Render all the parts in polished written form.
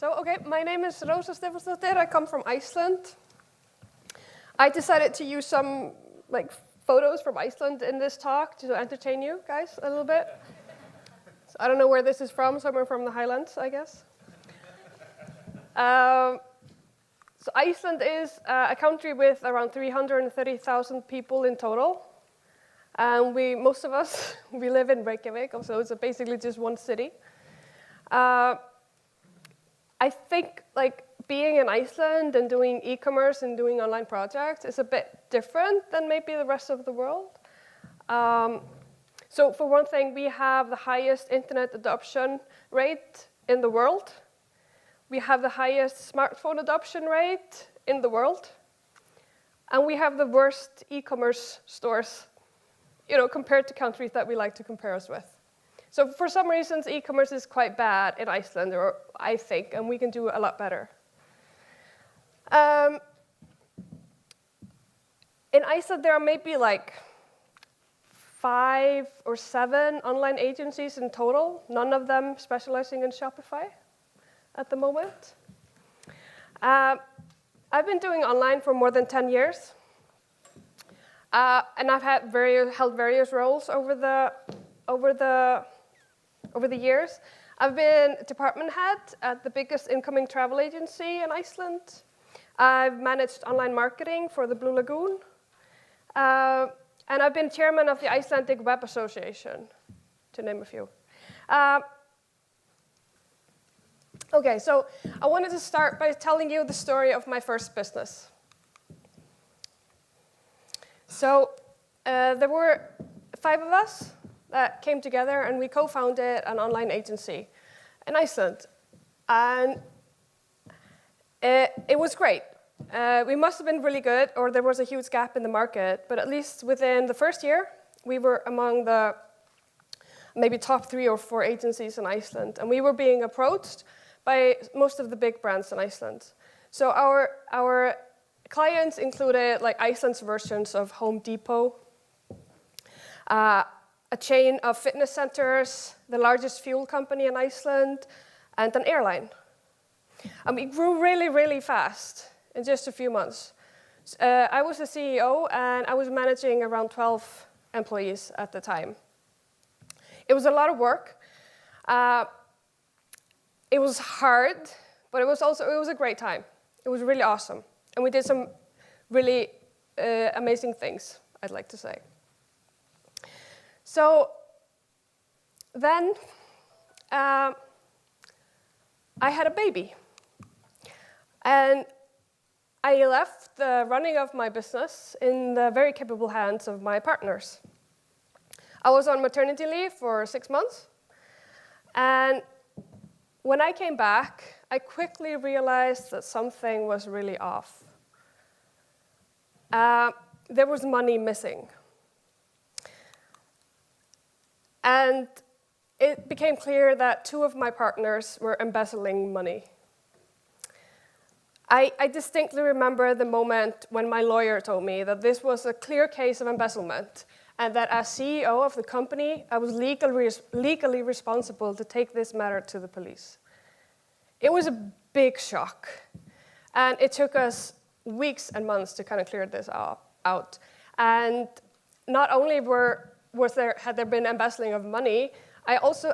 My name is Rósa Stefánsdóttir. I come from Iceland. I decided to use some photos from Iceland in this talk to entertain you guys a little bit. So I don't know where this is from, somewhere from the Highlands, I guess. So Iceland is a country with around 330,000 people in total. And most of us, we live in Reykjavik, so it's basically just one city. I think being in Iceland and doing e-commerce and doing online projects is a bit different than maybe the rest of the world. So for one thing, we have the highest internet adoption rate in the world. We have the highest smartphone adoption rate in the world. And we have the worst e-commerce stores, compared to countries that we like to compare us with. So for some reasons, e-commerce is quite bad in Iceland, or I think, and we can do a lot better. In Iceland, there are maybe 5 or 7 online agencies in total, none of them specializing in Shopify at the moment. I've been doing online for more than 10 years. And I've held various roles over the years. I've been department head at the biggest incoming travel agency in Iceland. I've managed online marketing for the Blue Lagoon. And I've been chairman of the Icelandic Web Association, to name a few. So I wanted to start by telling you the story of my first business. So there were 5 of us that came together, and we co-founded an online agency in Iceland. And it was great. We must have been really good, or there was a huge gap in the market, but at least within the first year, we were among the maybe top 3 or 4 agencies in Iceland, and we were being approached by most of the big brands in Iceland. So our clients included Iceland's versions of Home Depot, a chain of fitness centers, the largest fuel company in Iceland, and an airline. And we grew really, really fast in just a few months. I was the CEO, and I was managing around 12 employees at the time. It was a lot of work. It was hard, but it was a great time. It was really awesome. And we did some really amazing things, I'd like to say. So then I had a baby. And I left the running of my business in the very capable hands of my partners. I was on maternity leave for 6 months. And when I came back, I quickly realized that something was really off. There was money missing. And it became clear that 2 of my partners were embezzling money. I distinctly remember the moment when my lawyer told me that this was a clear case of embezzlement, and that as CEO of the company, I was legally responsible to take this matter to the police. It was a big shock, and it took us weeks and months to kind of clear this out. And not only had there been embezzling of money, I hope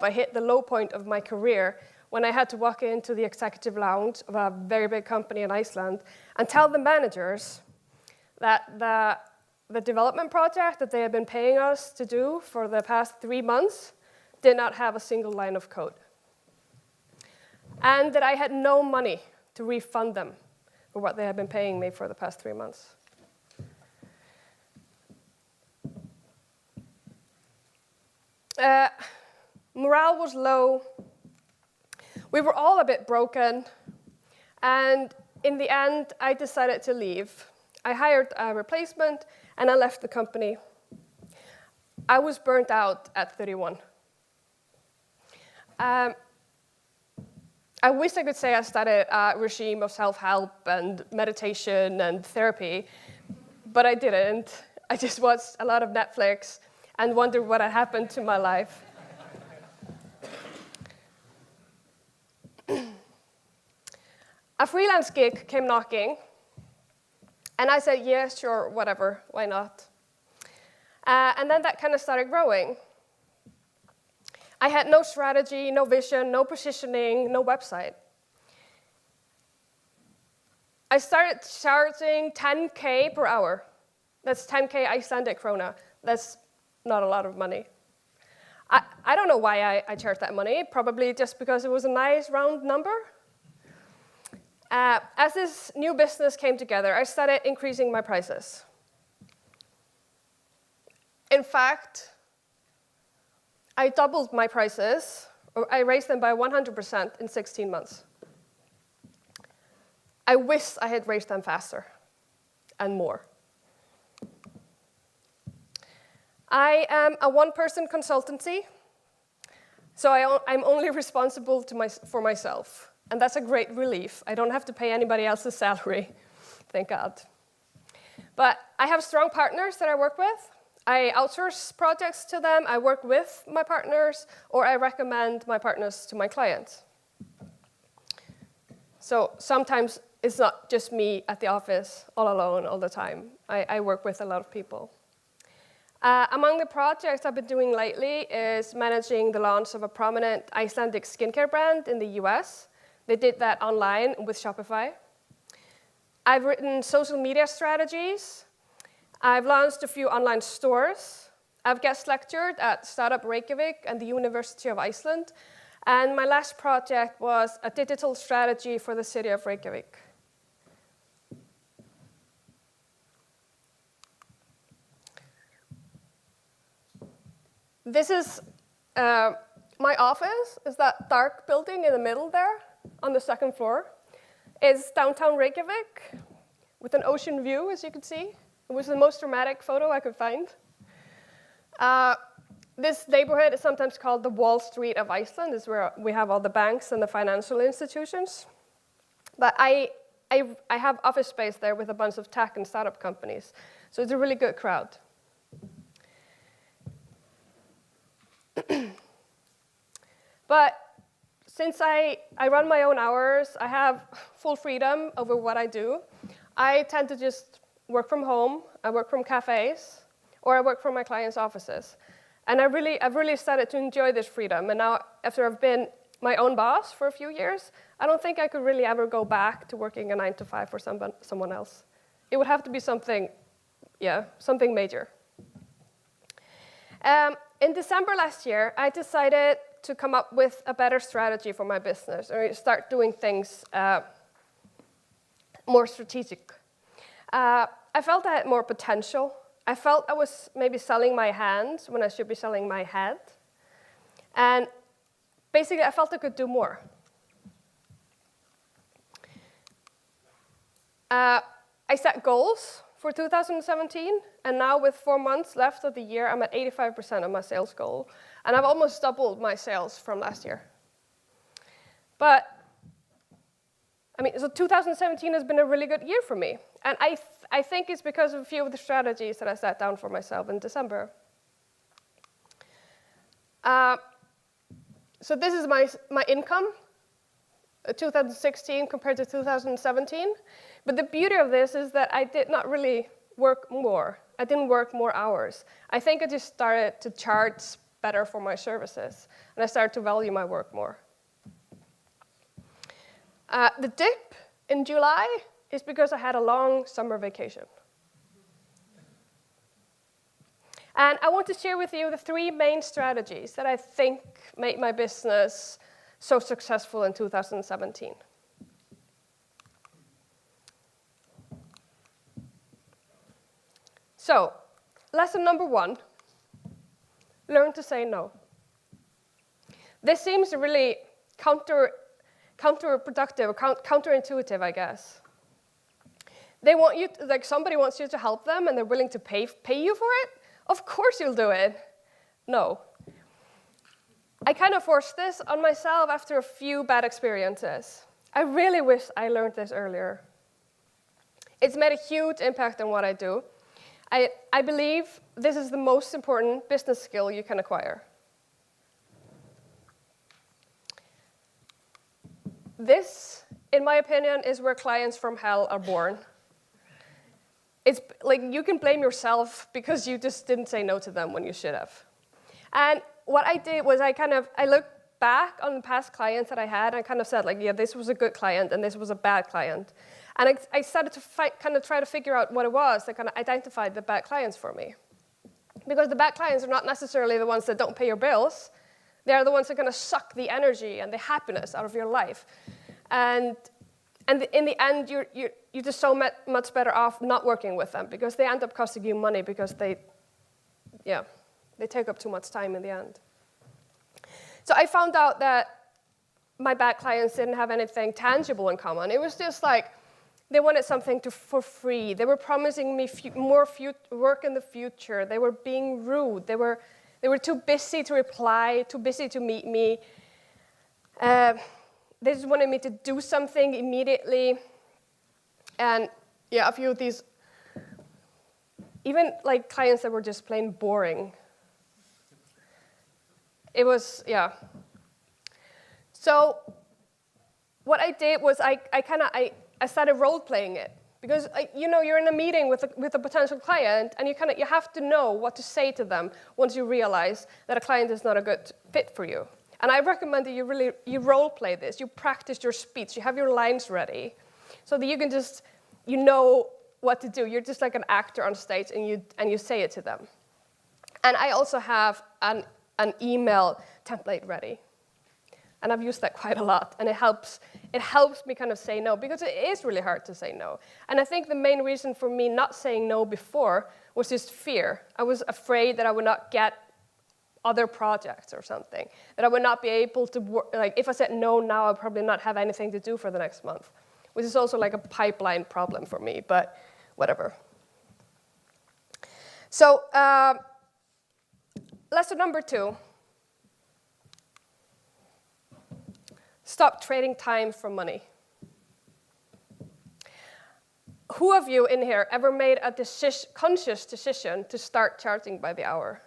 I hit the low point of my career when I had to walk into the executive lounge of a very big company in Iceland and tell the managers that the development project that they had been paying us to do for the past 3 months did not have a single line of code. And that I had no money to refund them for what they had been paying me for the past 3 months. Morale was low. We were all a bit broken. And in the end, I decided to leave. I hired a replacement, and I left the company. I was burnt out at 31. I wish I could say I started a regime of self-help and meditation and therapy, but I didn't. I just watched a lot of Netflix and wondered what had happened to my life. a freelance gig came knocking, and I said, yeah, sure, whatever, why not? And then that kind of started growing. I had no strategy, no vision, no positioning, no website. I started charging 10K per hour. That's 10K Icelandic krona. That's not a lot of money. I don't know why I charged that money, probably just because it was a nice round number. As this new business came together, I started increasing my prices. In fact, I doubled my prices, or I raised them by 100% in 16 months. I wish I had raised them faster and more. I am a one-person consultancy, so I'm only responsible for myself. And that's a great relief. I don't have to pay anybody else's salary, thank God. But I have strong partners that I work with. I outsource projects to them, I work with my partners, or I recommend my partners to my clients. So sometimes it's not just me at the office, all alone, all the time. I work with a lot of people. Among the projects I've been doing lately is managing the launch of a prominent Icelandic skincare brand in the US. They did that online with Shopify. I've written social media strategies. I've launched a few online stores. I've guest lectured at Startup Reykjavik and the University of Iceland. And my last project was a digital strategy for the city of Reykjavik. This is my office, is that dark building in the middle there on the second floor. It's downtown Reykjavik with an ocean view, as you can see. It was the most dramatic photo I could find. This neighborhood is sometimes called the Wall Street of Iceland. It's where we have all the banks and the financial institutions. But I have office space there with a bunch of tech and startup companies. So it's a really good crowd. But since I run my own hours, I have full freedom over what I do. I tend to just work from home, I work from cafes, or I work from my clients' offices. And I've really started to enjoy this freedom. And now, after I've been my own boss for a few years, I don't think I could really ever go back to working a 9-to-5 for someone else. It would have to be something major. In December last year, I decided to come up with a better strategy for my business, or start doing things more strategic. I felt I had more potential. I felt I was maybe selling my hands when I should be selling my head. And basically, I felt I could do more. I set goals for 2017, and now with 4 months left of the year, I'm at 85% of my sales goal. And I've almost doubled my sales from last year. But, so 2017 has been a really good year for me. And I think it's because of a few of the strategies that I set down for myself in December. So this is my income, 2016 compared to 2017. But the beauty of this is that I did not really work more. I didn't work more hours. I think I just started to charge better for my services, and I started to value my work more. The dip in July is because I had a long summer vacation. And I want to share with you the 3 main strategies that I think made my business so successful in 2017. So, lesson number 1, learn to say no. This seems really counterproductive or counterintuitive, I guess. They want you, somebody wants you to help them and they're willing to pay you for it? Of course you'll do it. No. I kind of forced this on myself after a few bad experiences. I really wish I learned this earlier. It's made a huge impact on what I do. I believe this is the most important business skill you can acquire. This in my opinion, is where clients from hell are born. It's like you can blame yourself because you just didn't say no to them when you should have. And what I did was I looked back on the past clients that I had and kind of said, like, yeah, this was a good client and this was a bad client. And I started to try to figure out what it was that kind of identified the bad clients for me. Because the bad clients are not necessarily the ones that don't pay your bills. They are the ones that are going to suck the energy and the happiness out of your life. And in the end, you're just so much better off not working with them because they end up costing you money because they take up too much time in the end. So I found out that my bad clients didn't have anything tangible in common. It was just like they wanted something for free. They were promising me more work in the future. They were being rude. They were too busy to reply, too busy to meet me. They just wanted me to do something immediately. And yeah, a few of these, even like clients that were just plain boring. It was, yeah. So what I did was I started role-playing it. Because you're in a meeting with a potential client, and you have to know what to say to them once you realize that a client is not a good fit for you. And I recommend that you role-play this. You practice your speech. You have your lines ready, so that you can just know what to do. You're just like an actor on stage, and you say it to them. And I also have an email template ready. And I've used that quite a lot, and it helps me kind of say no, because it is really hard to say no. And I think the main reason for me not saying no before was just fear. I was afraid that I would not get other projects or something, that I would not be able to work. Like, if I said no now, I'd probably not have anything to do for the next month, which is also like a pipeline problem for me, but whatever. So, lesson number 2. Stop trading time for money. Who of you in here ever made a conscious decision to start charging by the hour?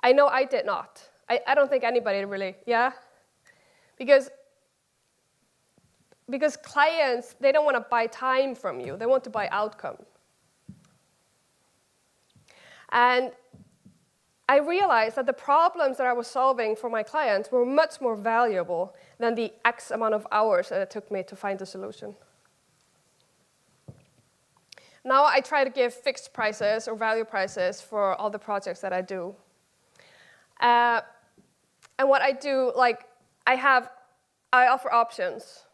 I know I did not. I don't think anybody really, yeah? Because clients, they don't want to buy time from you. They want to buy outcome. And I realized that the problems that I was solving for my clients were much more valuable than the X amount of hours that it took me to find a solution. Now I try to give fixed prices or value prices for all the projects that I do. And what I do, like, I offer options.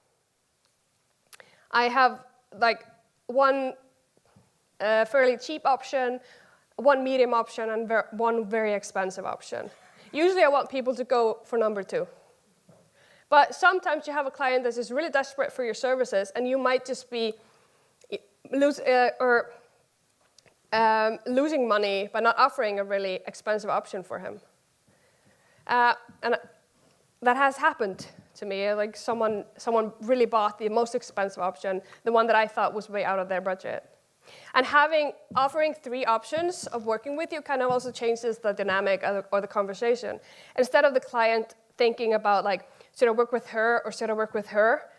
I have like one fairly cheap option, one medium option, and one very expensive option. Usually I want people to go for number 2. But sometimes you have a client that is really desperate for your services, and you might just be losing money by not offering a really expensive option for him. And that has happened to me. Like someone really bought the most expensive option, the one that I thought was way out of their budget. And offering 3 options of working with you kind of also changes the dynamic or the conversation. Instead of the client thinking about, like, should I work with her or should I work with her,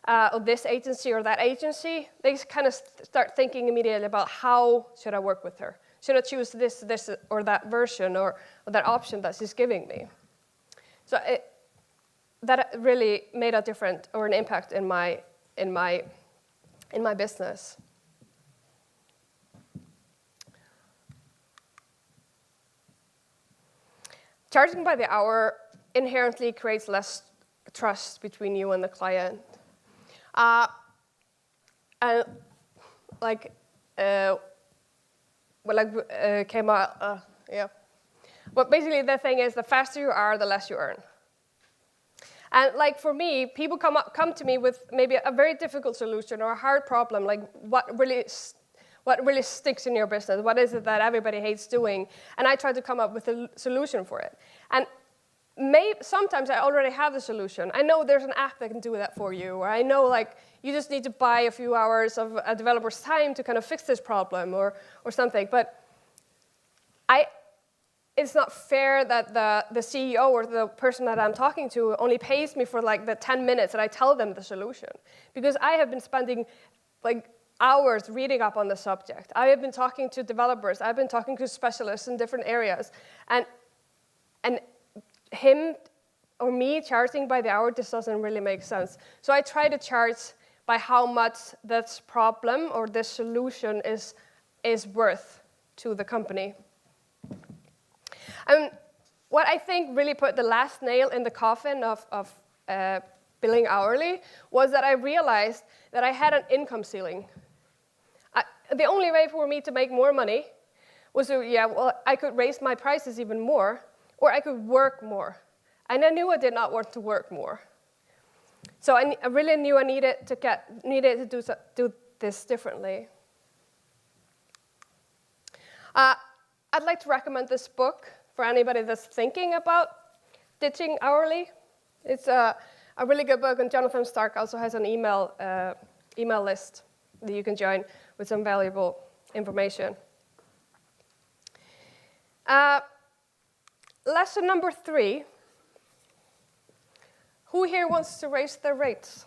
or this agency or that agency, they kind of start thinking immediately about how should I work with her. Should I choose this or that version or that option that she's giving me? So that really made a difference or an impact in my business. Charging by the hour inherently creates less trust between you and the client. Came out, yeah. But basically the thing is, the faster you are, the less you earn. And like for me, people come to me with maybe a very difficult solution or a hard problem, like what really sticks in your business? What is it that everybody hates doing? And I try to come up with a solution for it. And sometimes I already have the solution. I know there's an app that can do that for you, or I know, like, you just need to buy a few hours of a developer's time to kind of fix this problem or something. But it's not fair that the CEO or the person that I'm talking to only pays me for like the 10 minutes that I tell them the solution. Because I have been spending like hours reading up on the subject. I have been talking to developers. I've been talking to specialists in different areas. And him or me charging by the hour just doesn't really make sense. So I try to charge by how much this problem or this solution is worth to the company. And what I think really put the last nail in the coffin of billing hourly was that I realized that I had an income ceiling. The only way for me to make more money was I could raise my prices even more, or I could work more. And I knew I did not want to work more. So I really knew I needed to do this differently. I'd like to recommend this book for anybody that's thinking about ditching hourly. It's a really good book, and Jonathan Stark also has an email list that you can join with some valuable information. Lesson number 3. Who here wants to raise their rates?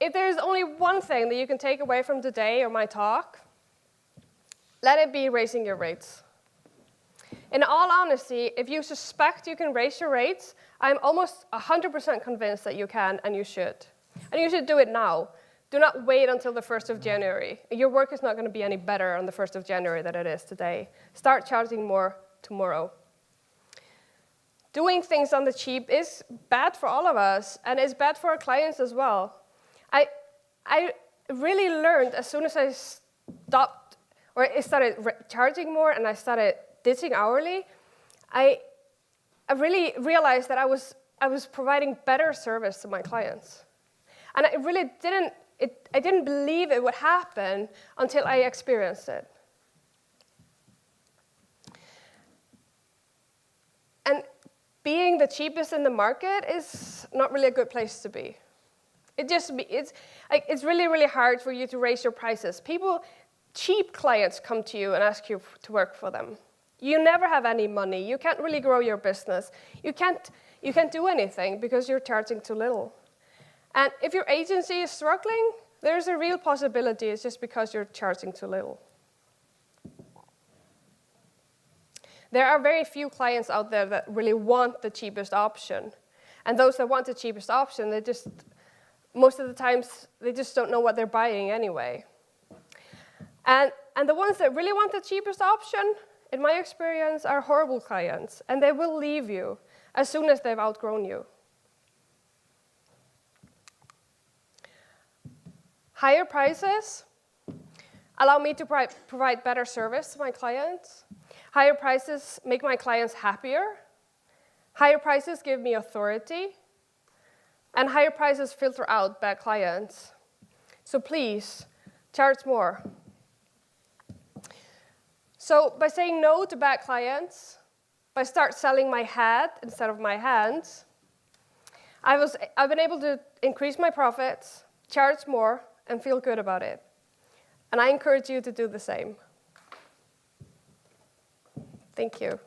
If there's only one thing that you can take away from today or my talk, let it be raising your rates. In all honesty, if you suspect you can raise your rates, I'm almost 100% convinced that you can and you should. And you should do it now. Do not wait until the 1st of January. Your work is not going to be any better on the 1st of January than it is today. Start charging more tomorrow. Doing things on the cheap is bad for all of us, and it's bad for our clients as well. I really learned as soon as I stopped, or I started charging more and I started ditching hourly, I really realized that I was providing better service to my clients. And I really didn't believe it would happen until I experienced it. And being the cheapest in the market is not really a good place to be. It's really, really hard for you to raise your prices. Cheap clients come to you and ask you to work for them. You never have any money. You can't really grow your business. You can't do anything because you're charging too little. And if your agency is struggling, there's a real possibility it's just because you're charging too little. There are very few clients out there that really want the cheapest option. And those that want the cheapest option, most of the times, they just don't know what they're buying anyway. And the ones that really want the cheapest option, in my experience, are horrible clients. And they will leave you as soon as they've outgrown you. Higher prices allow me to provide better service to my clients. Higher prices make my clients happier. Higher prices give me authority. And higher prices filter out bad clients. So please, charge more. So by saying no to bad clients, by start selling my head instead of my hands, I've been able to increase my profits, charge more, and feel good about it. And I encourage you to do the same. Thank you.